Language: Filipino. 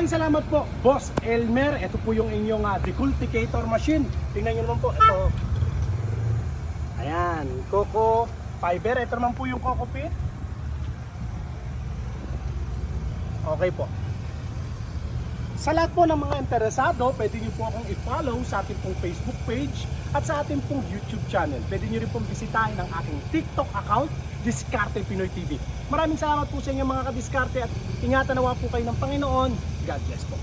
Maraming salamat po, Boss Elmer. Ito po yung inyong decultivator machine. Tingnan nyo naman po, ito. Ayan, coco fiber. Ito naman po yung coco pit. Okay po. Sa lahat po ng mga interesado, pwede nyo po akong i-follow sa ating pong Facebook page at sa ating pong YouTube channel. Pwede nyo rin pong bisitahin ang aking TikTok account, Diskarte Pinoy TV. Maraming salamat po sa inyo mga kadiskarte at ingatan nawa po kayo ng Panginoon. God bless po.